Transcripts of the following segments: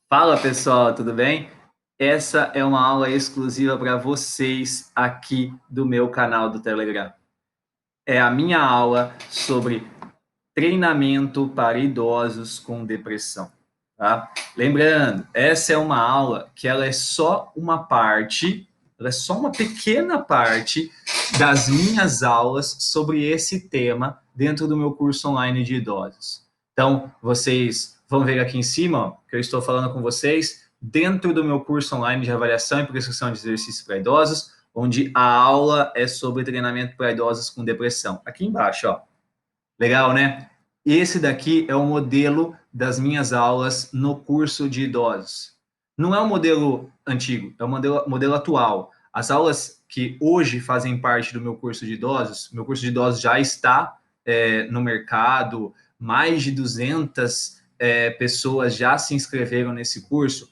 Fala pessoal, tudo bem? Essa é uma aula exclusiva para vocês aqui do meu canal do Telegram. É a minha aula sobre treinamento para idosos com depressão, tá? Lembrando, essa é uma aula que ela é só uma parte, ela é só uma pequena parte das minhas aulas sobre esse tema dentro do meu curso online de idosos. Então, vocês vão ver aqui em cima, ó, que eu estou falando com vocês dentro do meu curso online de avaliação e prescrição de exercícios para idosos, onde a aula é sobre treinamento para idosos com depressão. Aqui embaixo, ó. Legal, né? Esse daqui é o modelo das minhas aulas no curso de idosos. Não é um modelo antigo, é um modelo atual. As aulas que hoje fazem parte do meu curso de idosos já está no mercado, mais de 200 pessoas já se inscreveram nesse curso,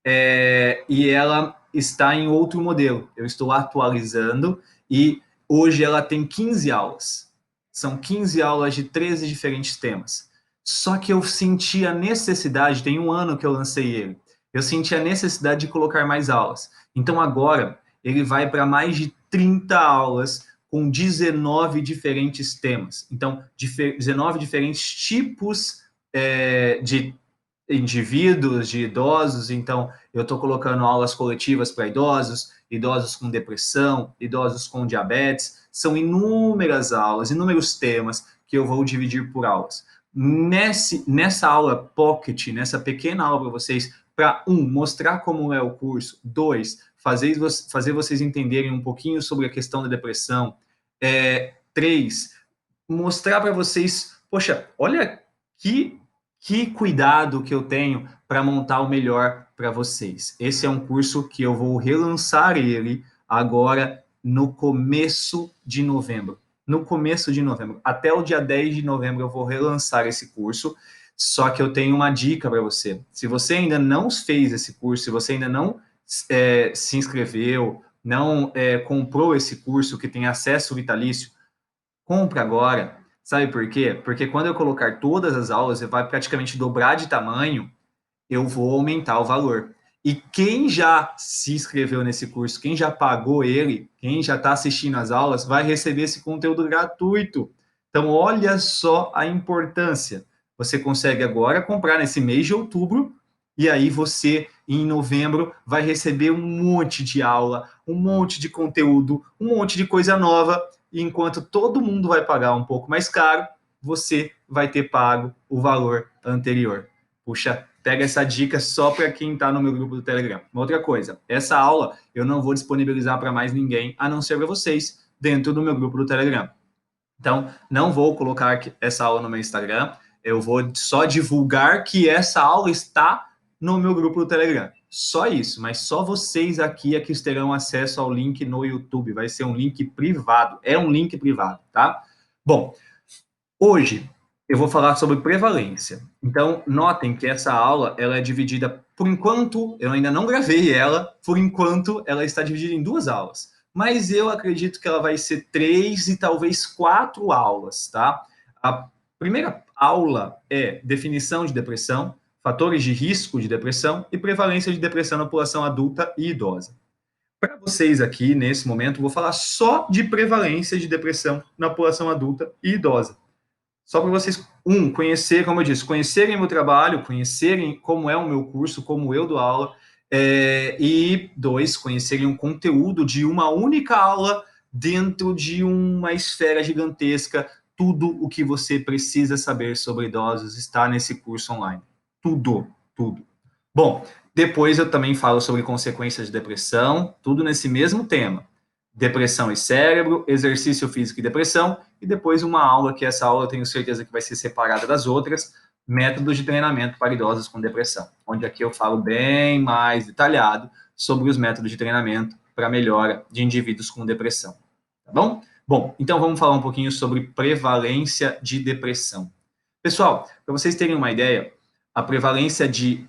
e ela está em outro modelo. Eu estou atualizando e hoje ela tem 15 aulas. São 15 aulas de 13 diferentes temas. Só que eu senti a necessidade, tem um ano que eu lancei ele, eu senti a necessidade de colocar mais aulas. Então agora ele vai para mais de 30 aulas com 19 diferentes temas. Então, 19 diferentes tipos de indivíduos, de idosos. Então, eu estou colocando aulas coletivas para idosos, idosos com depressão, idosos com diabetes. São inúmeras aulas, inúmeros temas que eu vou dividir por aulas. Nessa aula pocket, nessa pequena aula para vocês, para mostrar como é o curso, dois, fazer vocês entenderem um pouquinho sobre a questão da depressão, três, mostrar para vocês, poxa, olha que cuidado que eu tenho para montar o melhor para vocês. Esse é um curso que eu vou relançar ele agora no começo de novembro. No começo de novembro. Até o dia 10 de novembro eu vou relançar esse curso. Só que eu tenho uma dica para você. Se você ainda não fez esse curso, se você ainda não se inscreveu, não comprou esse curso que tem acesso vitalício, compra agora. Sabe por quê? Porque quando eu colocar todas as aulas, vai praticamente dobrar de tamanho, eu vou aumentar o valor. E quem já se inscreveu nesse curso, quem já pagou ele, quem já está assistindo as aulas, vai receber esse conteúdo gratuito. Então, olha só a importância. Você consegue agora comprar nesse mês de outubro, e aí você, em novembro, vai receber um monte de aula, um monte de conteúdo, um monte de coisa nova, e enquanto todo mundo vai pagar um pouco mais caro, você vai ter pago o valor anterior. Puxa, pega essa dica só para quem está no meu grupo do Telegram. Uma outra coisa, essa aula eu não vou disponibilizar para mais ninguém, a não ser para vocês, dentro do meu grupo do Telegram. Então, não vou colocar essa aula no meu Instagram, eu vou só divulgar que essa aula está no meu grupo do Telegram. Só isso, mas só vocês aqui é que terão acesso ao link no YouTube. Vai ser um link privado, é um link privado, tá? Bom, hoje eu vou falar sobre prevalência. Então, notem que essa aula ela é dividida, por enquanto, eu ainda não gravei ela, por enquanto ela está dividida em duas aulas. Mas eu acredito que ela vai ser 3 e talvez 4 aulas, tá? A primeira aula é definição de depressão, fatores de risco de depressão e prevalência de depressão na população adulta e idosa. Para vocês aqui, nesse momento, vou falar só de prevalência de depressão na população adulta e idosa. Só para vocês, conhecer, como eu disse, conhecerem meu trabalho, conhecerem como é o meu curso, como eu dou aula, e dois, conhecerem um conteúdo de uma única aula dentro de uma esfera gigantesca. Tudo o que você precisa saber sobre idosos está nesse curso online. Tudo, tudo. Bom, depois eu também falo sobre consequências de depressão, tudo nesse mesmo tema. Depressão e cérebro, exercício físico e depressão, e depois uma aula, que essa aula eu tenho certeza que vai ser separada das outras, métodos de treinamento para idosos com depressão, onde aqui eu falo bem mais detalhado sobre os métodos de treinamento para melhora de indivíduos com depressão, tá bom? Bom, então vamos falar um pouquinho sobre prevalência de depressão. Pessoal, para vocês terem uma ideia, a prevalência de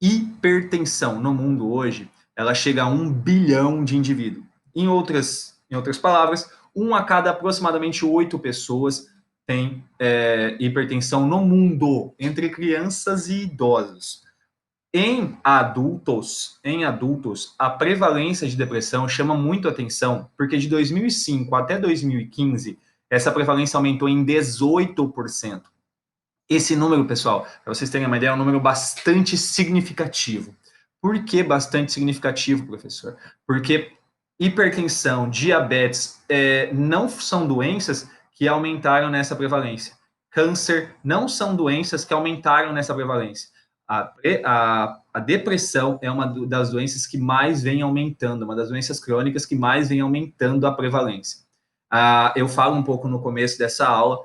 hipertensão no mundo hoje, ela chega a 1 bilhão de indivíduos. Em outras palavras, a cada aproximadamente 8 pessoas tem hipertensão no mundo, entre crianças e idosos. Em adultos, a prevalência de depressão chama muito atenção, porque de 2005 até 2015, essa prevalência aumentou em 18%. Esse número, pessoal, para vocês terem uma ideia, é um número bastante significativo. Por que bastante significativo, professor? Porque hipertensão, diabetes não são doenças que aumentaram nessa prevalência. Câncer não são doenças que aumentaram nessa prevalência. A depressão é uma das doenças que mais vem aumentando, uma das doenças crônicas que mais vem aumentando a prevalência. Eu falo um pouco no começo dessa aula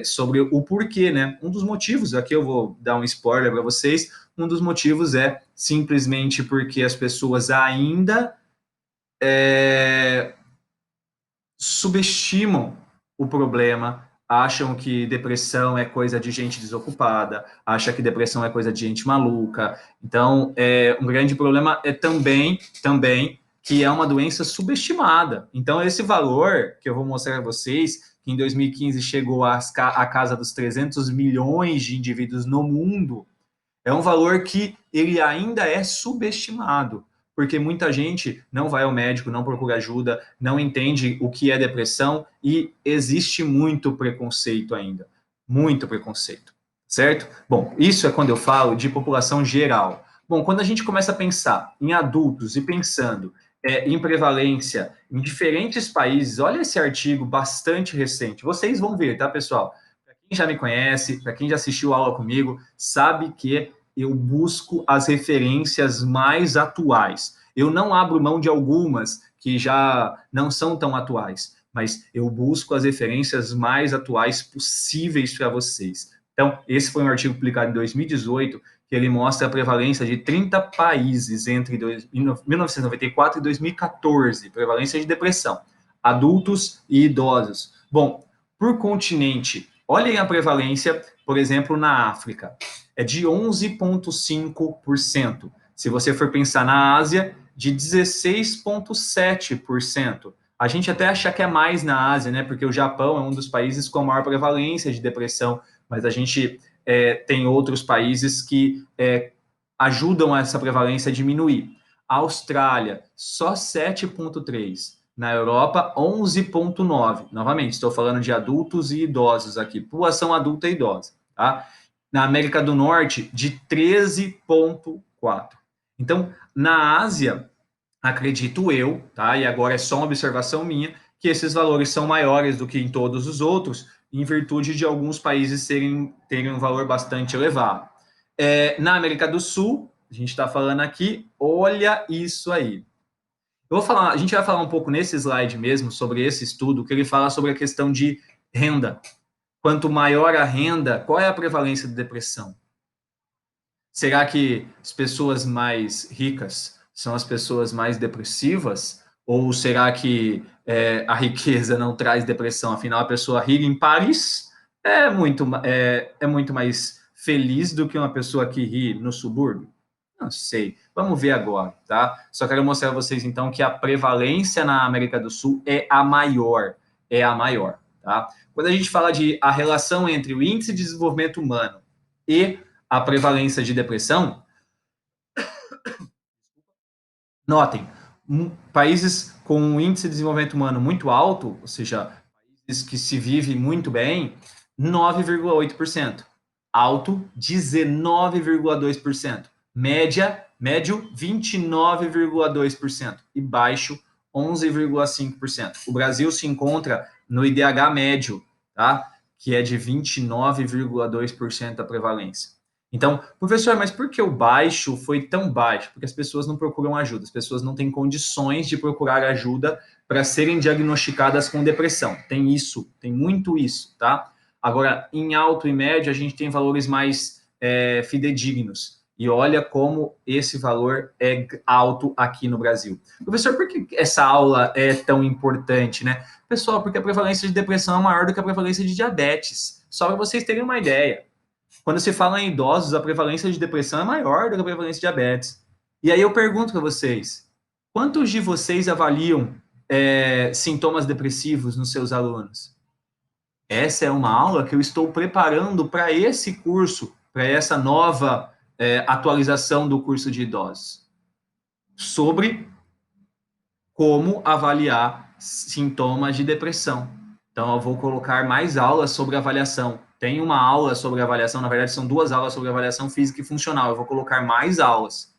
sobre o porquê, né? Um dos motivos, aqui eu vou dar um spoiler para vocês, um dos motivos é simplesmente porque as pessoas ainda subestimam o problema, acham que depressão é coisa de gente desocupada, acham que depressão é coisa de gente maluca. Então, um grande problema é também que é uma doença subestimada. Então, esse valor que eu vou mostrar a vocês, que em 2015 chegou à casa dos 300 milhões de indivíduos no mundo, é um valor que ele ainda é subestimado, porque muita gente não vai ao médico, não procura ajuda, não entende o que é depressão e existe muito preconceito ainda, muito preconceito, certo? Bom, isso é quando eu falo de população geral. Bom, quando a gente começa a pensar em adultos e pensando em prevalência em diferentes países, olha esse artigo bastante recente, vocês vão ver, tá, pessoal? Para quem já me conhece, para quem já assistiu aula comigo, sabe que eu busco as referências mais atuais. Eu não abro mão de algumas que já não são tão atuais, mas eu busco as referências mais atuais possíveis para vocês. Então, esse foi um artigo publicado em 2018, que ele mostra a prevalência de 30 países entre 1994 e 2014, prevalência de depressão, adultos e idosos. Bom, por continente, olhem a prevalência, por exemplo, na África é de 11,5%. Se você for pensar na Ásia, de 16,7%. A gente até acha que é mais na Ásia, né? Porque o Japão é um dos países com a maior prevalência de depressão, mas a gente tem outros países que ajudam essa prevalência a diminuir. A Austrália, só 7,3%. Na Europa, 11,9%. Novamente, estou falando de adultos e idosos aqui, população adulta e idosa, tá? Na América do Norte, de 13,4%. Então, na Ásia, acredito eu, tá? E agora é só uma observação minha, que esses valores são maiores do que em todos os outros, em virtude de alguns países terem um valor bastante elevado. Na América do Sul, a gente está falando aqui, olha isso aí. A gente vai falar um pouco nesse slide mesmo sobre esse estudo, que ele fala sobre a questão de renda. Quanto maior a renda, qual é a prevalência de depressão? Será que as pessoas mais ricas são as pessoas mais depressivas? Ou será que a riqueza não traz depressão? Afinal, a pessoa rica em Paris é muito mais feliz do que uma pessoa que ri no subúrbio? Não sei. Vamos ver agora, tá? Só quero mostrar a vocês, então, que a prevalência na América do Sul é a maior. É a maior, tá? Quando a gente fala de a relação entre o índice de desenvolvimento humano e a prevalência de depressão, notem, países com um índice de desenvolvimento humano muito alto, ou seja, países que se vivem muito bem, 9,8%. Alto, 19,2%. Médio, 29,2%. E baixo, 11,5%. O Brasil se encontra no IDH médio, tá? Que é de 29,2% a prevalência. Então, professor, mas por que o baixo foi tão baixo? Porque as pessoas não procuram ajuda, as pessoas não têm condições de procurar ajuda para serem diagnosticadas com depressão. Tem isso, tem muito isso, tá? Agora, em alto e médio, a gente tem valores mais fidedignos. E olha como esse valor é alto aqui no Brasil. Professor, por que essa aula é tão importante, né? Pessoal, porque a prevalência de depressão é maior do que a prevalência de diabetes. Só para vocês terem uma ideia. Quando se fala em idosos, a prevalência de depressão é maior do que a prevalência de diabetes. E aí eu pergunto para vocês, quantos de vocês avaliam sintomas depressivos nos seus alunos? Essa é uma aula que eu estou preparando para esse curso, para essa nova atualização do curso de idosos? Sobre como avaliar sintomas de depressão. Então, eu vou colocar mais aulas sobre avaliação. Tem uma aula sobre avaliação, na verdade, são 2 aulas sobre avaliação física e funcional. Eu vou colocar mais aulas.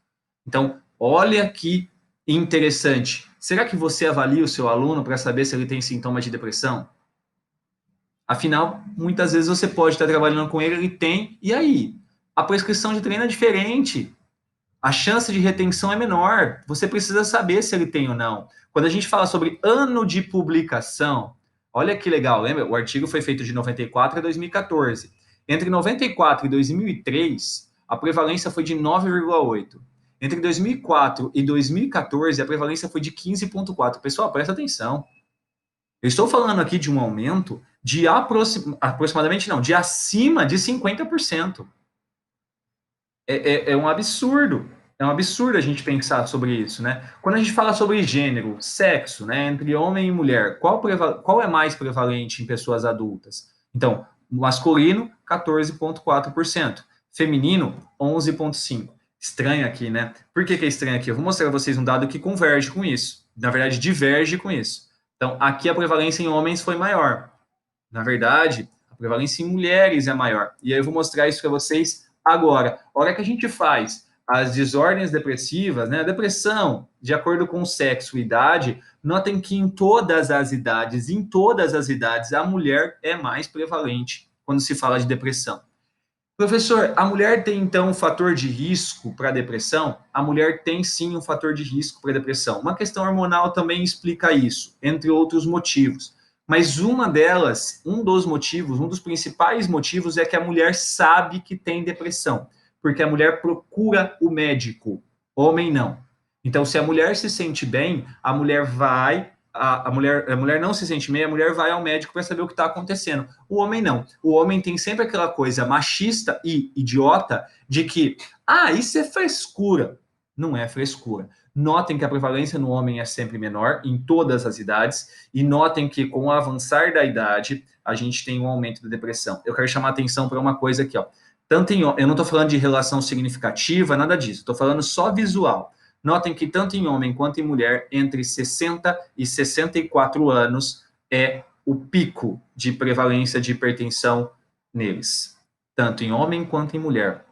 Então, olha que interessante. Será que você avalia o seu aluno para saber se ele tem sintomas de depressão? Afinal, muitas vezes você pode estar trabalhando com ele, ele tem, e aí? A prescrição de treino é diferente. A chance de retenção é menor. Você precisa saber se ele tem ou não. Quando a gente fala sobre ano de publicação, olha que legal, lembra? O artigo foi feito de 94 a 2014. Entre 94 e 2003, a prevalência foi de 9,8. Entre 2004 e 2014, a prevalência foi de 15,4. Pessoal, presta atenção. Eu estou falando aqui de um aumento de aproximadamente, não, de acima de 50%. É um absurdo. É um absurdo a gente pensar sobre isso, né? Quando a gente fala sobre gênero, sexo, né, entre homem e mulher, qual é mais prevalente em pessoas adultas? Então, masculino, 14,4%. Feminino, 11,5%. Estranho aqui, né? Por que é estranho aqui? Eu vou mostrar para vocês um dado que converge com isso. Na verdade, diverge com isso. Então, aqui a prevalência em homens foi maior. Na verdade, a prevalência em mulheres é maior. E aí eu vou mostrar isso para vocês agora. A hora que a gente faz as desordens depressivas, né, a depressão, de acordo com o sexo e idade, notem que em todas as idades, a mulher é mais prevalente quando se fala de depressão. Professor, a mulher tem então um fator de risco para depressão? A mulher tem sim um fator de risco para depressão. Uma questão hormonal também explica isso, entre outros motivos. Mas uma delas, um dos motivos, um dos principais motivos é que a mulher sabe que tem depressão, porque a mulher procura o médico, homem não. Então, se a mulher se sente bem, a mulher vai a mulher não se sente bem, a mulher vai ao médico para saber o que está acontecendo. O homem não. O homem tem sempre aquela coisa machista e idiota de que, isso é frescura. Não é frescura. Notem que a prevalência no homem é sempre menor, em todas as idades, e notem que com o avançar da idade, a gente tem um aumento da depressão. Eu quero chamar a atenção para uma coisa aqui, ó. Eu não estou falando de relação significativa, nada disso, estou falando só visual. Notem que tanto em homem quanto em mulher, entre 60 e 64 anos é o pico de prevalência de hipertensão neles, tanto em homem quanto em mulher.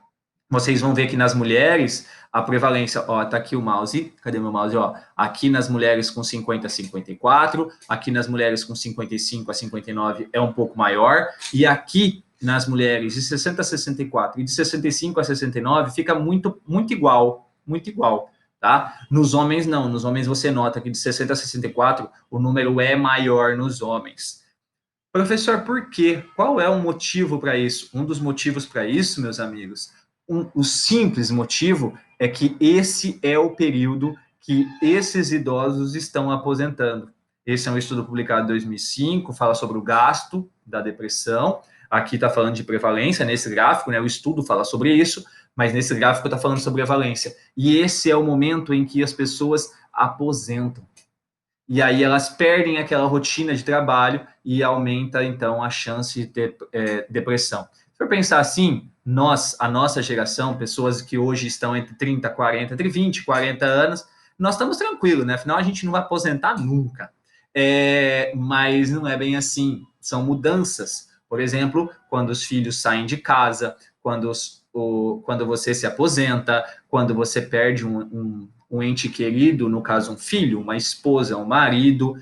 Vocês vão ver que nas mulheres, a prevalência, tá aqui o mouse, cadê meu mouse? Aqui nas mulheres com 50 a 54, aqui nas mulheres com 55 a 59 é um pouco maior, e aqui nas mulheres de 60 a 64 e de 65 a 69 fica muito igual, muito igual. Tá? Nos homens, não. Nos homens, você nota que de 60 a 64, o número é maior nos homens. Professor, por quê? Qual é o motivo para isso? Um dos motivos para isso, meus amigos, o simples motivo é que esse é o período que esses idosos estão aposentando. Esse é um estudo publicado em 2005, fala sobre o gasto da depressão. Aqui está falando de prevalência, nesse gráfico, né? O estudo fala sobre isso, mas nesse gráfico está falando sobre a valência. E esse é o momento em que as pessoas aposentam. E aí elas perdem aquela rotina de trabalho e aumenta, então, a chance de ter depressão. Se for pensar assim, a nossa geração, pessoas que hoje estão entre 30, 40, entre 20 e 40 anos, nós estamos tranquilos, né? Afinal, a gente não vai aposentar nunca. Mas não é bem assim. São mudanças. Por exemplo, quando os filhos saem de casa, quando você se aposenta, quando você perde um ente querido, no caso um filho, uma esposa, um marido,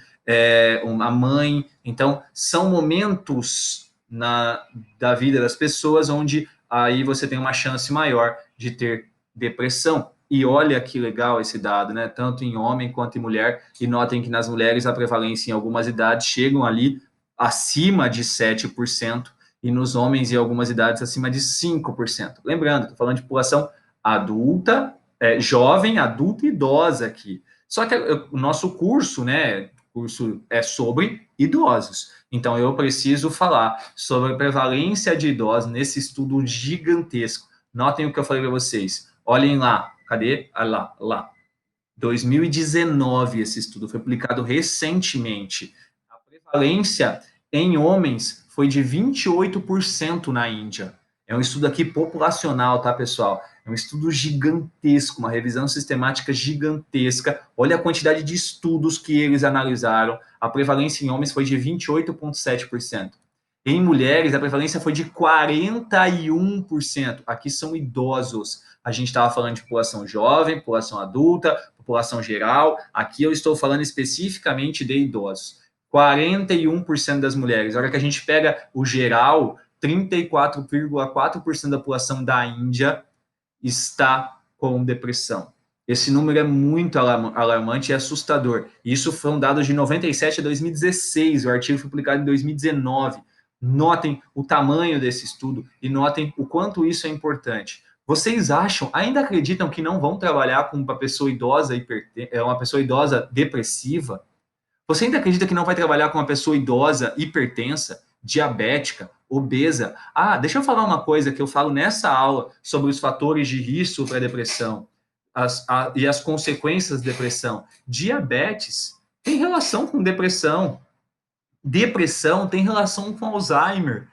uma mãe. Então, são momentos da vida das pessoas onde aí você tem uma chance maior de ter depressão. E olha que legal esse dado, né? Tanto em homem quanto em mulher. E notem que nas mulheres a prevalência em algumas idades chegam ali acima de 7%, e nos homens em algumas idades acima de 5%. Lembrando, estou falando de população adulta, jovem, adulta e idosa aqui. Só que o nosso curso, né, curso é sobre idosos. Então, eu preciso falar sobre a prevalência de idosos nesse estudo gigantesco. Notem o que eu falei para vocês. Olhem lá. Cadê? Lá. 2019, esse estudo foi publicado recentemente. A prevalência em homens foi de 28% na Índia. É um estudo aqui populacional, tá, pessoal? É um estudo gigantesco, uma revisão sistemática gigantesca. Olha a quantidade de estudos que eles analisaram. A prevalência em homens foi de 28,7%. Em mulheres, a prevalência foi de 41%. Aqui são idosos. A gente estava falando de população jovem, população adulta, população geral. Aqui eu estou falando especificamente de idosos. 41% das mulheres. A hora que a gente pega o geral, 34,4% da população da Índia está com depressão. Esse número é muito alarmante e assustador. Isso foi um dado de 97 a 2016. O artigo foi publicado em 2019. Notem o tamanho desse estudo e notem o quanto isso é importante. Vocês acham, ainda acreditam que não vão trabalhar com uma pessoa idosa, uma pessoa idosa depressiva? Você ainda acredita que não vai trabalhar com uma pessoa idosa, hipertensa, diabética, obesa? Ah, deixa eu falar uma coisa que eu falo nessa aula sobre os fatores de risco para a depressão e as consequências da depressão. Diabetes tem relação com depressão. Depressão tem relação com Alzheimer.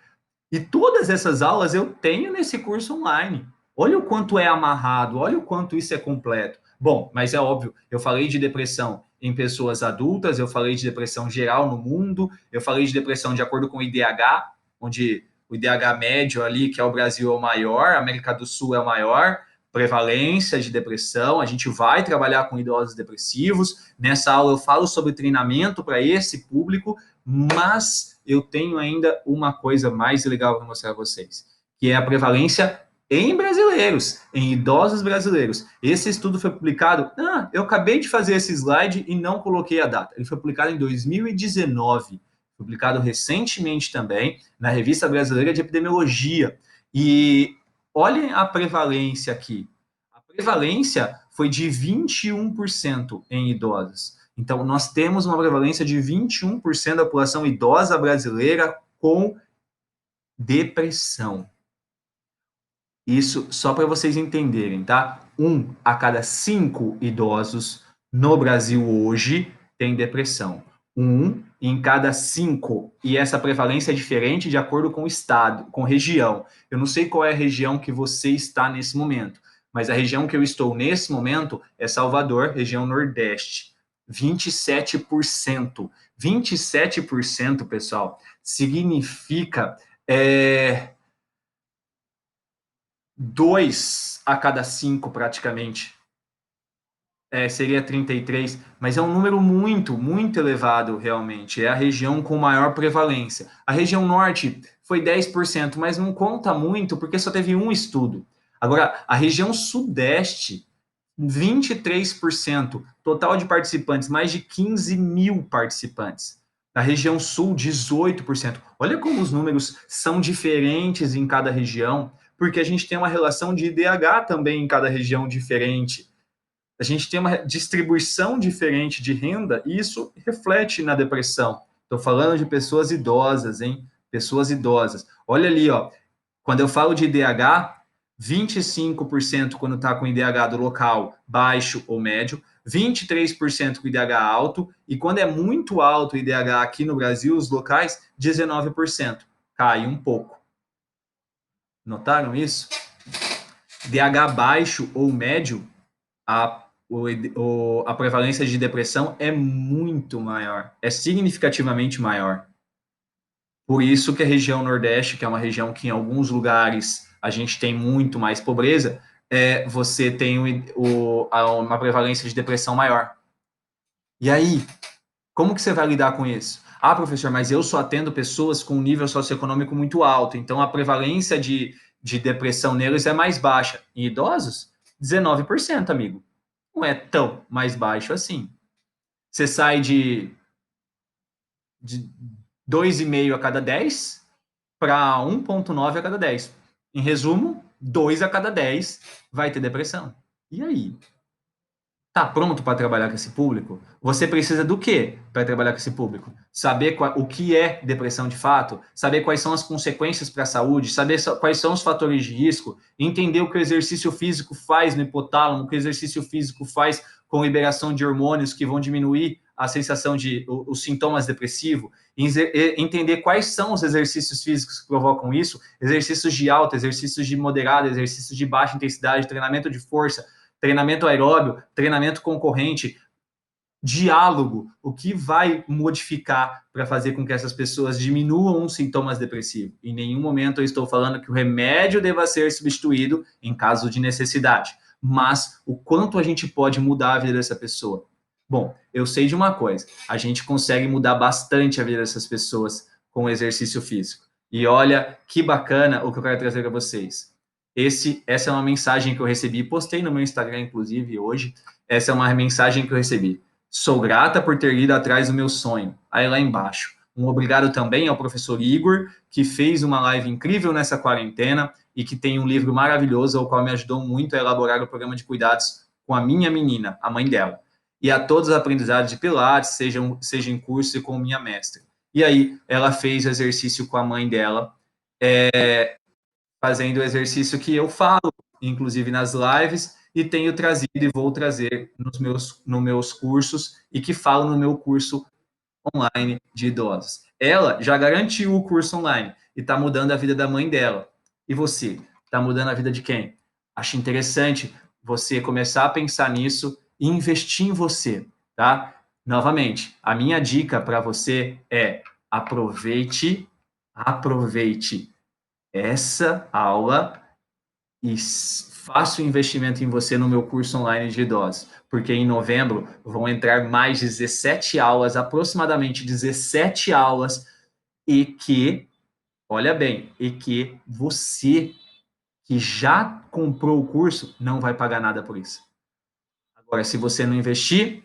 E todas essas aulas eu tenho nesse curso online. Olha o quanto é amarrado, olha o quanto isso é completo. Bom, mas é óbvio, eu falei de depressão em pessoas adultas, eu falei de depressão geral no mundo, eu falei de depressão de acordo com o IDH, onde o IDH médio ali, que é o Brasil, é o maior, a América do Sul é o maior, prevalência de depressão, a gente vai trabalhar com idosos depressivos. Nessa aula eu falo sobre treinamento para esse público, mas eu tenho ainda uma coisa mais legal para mostrar a vocês, que é a prevalência em brasileiros, em idosos brasileiros. Esse estudo foi publicado, eu acabei de fazer esse slide e não coloquei a data. Ele foi publicado em 2019, publicado recentemente também na Revista Brasileira de Epidemiologia. E olhem a prevalência aqui. A prevalência foi de 21% em idosos. Então, nós temos uma prevalência de 21% da população idosa brasileira com depressão. Isso só para vocês entenderem, tá? 1 a cada 5 idosos no Brasil hoje tem depressão. 1 em cada 5. E essa prevalência é diferente de acordo com o estado, com região. Eu não sei qual é a região que você está nesse momento, mas a região que eu estou nesse momento é Salvador, região Nordeste. 27%. 27%, pessoal, significa 2 a cada 5 praticamente. Seria 33, mas é um número muito, muito elevado realmente. É a região com maior prevalência. A região norte foi 10%, mas não conta muito porque só teve um estudo. Agora, a região sudeste, 23%. Total de participantes, mais de 15 mil participantes. Na região sul, 18%. Olha como os números são diferentes em cada região, porque a gente tem uma relação de IDH também em cada região diferente. A gente tem uma distribuição diferente de renda e isso reflete na depressão. Estou falando de pessoas idosas, hein? Pessoas idosas. Olha ali, ó. Quando eu falo de IDH, 25% quando está com IDH do local baixo ou médio, 23% com IDH alto, e quando é muito alto o IDH aqui no Brasil, os locais, 19%. Cai um pouco. Notaram isso? IDH baixo ou médio, a prevalência de depressão é muito maior, é significativamente maior. Por isso que a região Nordeste, que é uma região que em alguns lugares a gente tem muito mais pobreza, você tem uma prevalência de depressão maior. E aí, como que você vai lidar com isso? Ah, professor, mas eu só atendo pessoas com um nível socioeconômico muito alto, então a prevalência de depressão neles é mais baixa. Em idosos, 19%, amigo. Não é tão mais baixo assim. Você sai de 2,5 a cada 10 para 1,9 a cada 10. Em resumo, 2 a cada 10 vai ter depressão. E aí? Tá pronto para trabalhar com esse público? Você precisa do quê para trabalhar com esse público? Saber o que é depressão de fato, saber quais são as consequências para a saúde, saber quais são os fatores de risco, entender o que o exercício físico faz no hipotálamo, o que o exercício físico faz com liberação de hormônios que vão diminuir a sensação de os sintomas depressivos, entender quais são os exercícios físicos que provocam isso, exercícios de alta, exercícios de moderada, exercícios de baixa intensidade, treinamento de força, treinamento aeróbio, treinamento concorrente, diálogo, o que vai modificar para fazer com que essas pessoas diminuam os sintomas depressivos. Em nenhum momento eu estou falando que o remédio deva ser substituído em caso de necessidade, mas o quanto a gente pode mudar a vida dessa pessoa. Bom, eu sei de uma coisa, a gente consegue mudar bastante a vida dessas pessoas com o exercício físico. E olha que bacana o que eu quero trazer para vocês. Essa é uma mensagem que eu recebi, postei no meu Instagram, inclusive, hoje. Essa é uma mensagem que eu recebi. Sou grata por ter ido atrás do meu sonho. Aí lá embaixo. Um obrigado também ao professor Igor, que fez uma live incrível nessa quarentena e que tem um livro maravilhoso, ao qual me ajudou muito a elaborar o programa de cuidados com a minha menina, a mãe dela. E a todos os aprendizados de Pilates, seja em curso e com minha mestra. E aí, ela fez exercício com a mãe dela, fazendo o exercício que eu falo, inclusive nas lives, e tenho trazido e vou trazer nos meus cursos e que falo no meu curso online de idosos. Ela já garantiu o curso online e está mudando a vida da mãe dela. E você? Está mudando a vida de quem? Acho interessante você começar a pensar nisso e investir em você, tá? Novamente, a minha dica para você é aproveite essa aula e faço investimento em você no meu curso online de idosos, porque em novembro vão entrar mais 17 aulas, aproximadamente 17 aulas, e que, olha bem, e que você que já comprou o curso não vai pagar nada por isso. Agora, se você não investir,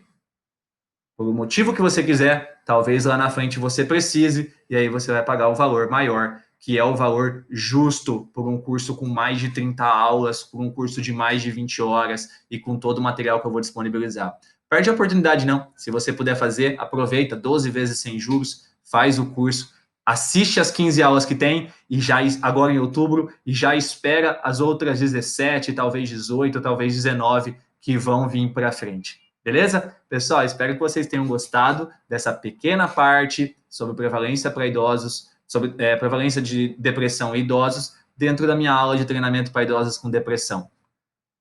por o motivo que você quiser, talvez lá na frente você precise, e aí você vai pagar o valor maior, que é o valor justo por um curso com mais de 30 aulas, por um curso de mais de 20 horas e com todo o material que eu vou disponibilizar. Perde a oportunidade não. Se você puder fazer, aproveita 12 vezes sem juros, faz o curso, assiste as 15 aulas que tem e já agora em outubro e já espera as outras 17, talvez 18, talvez 19 que vão vir para frente. Beleza? Pessoal, espero que vocês tenham gostado dessa pequena parte sobre prevalência para idosos, sobre prevalência de depressão em idosos, dentro da minha aula de treinamento para idosos com depressão.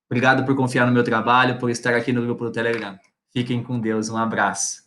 Obrigado por confiar no meu trabalho, por estar aqui no grupo do Telegram. Fiquem com Deus, um abraço.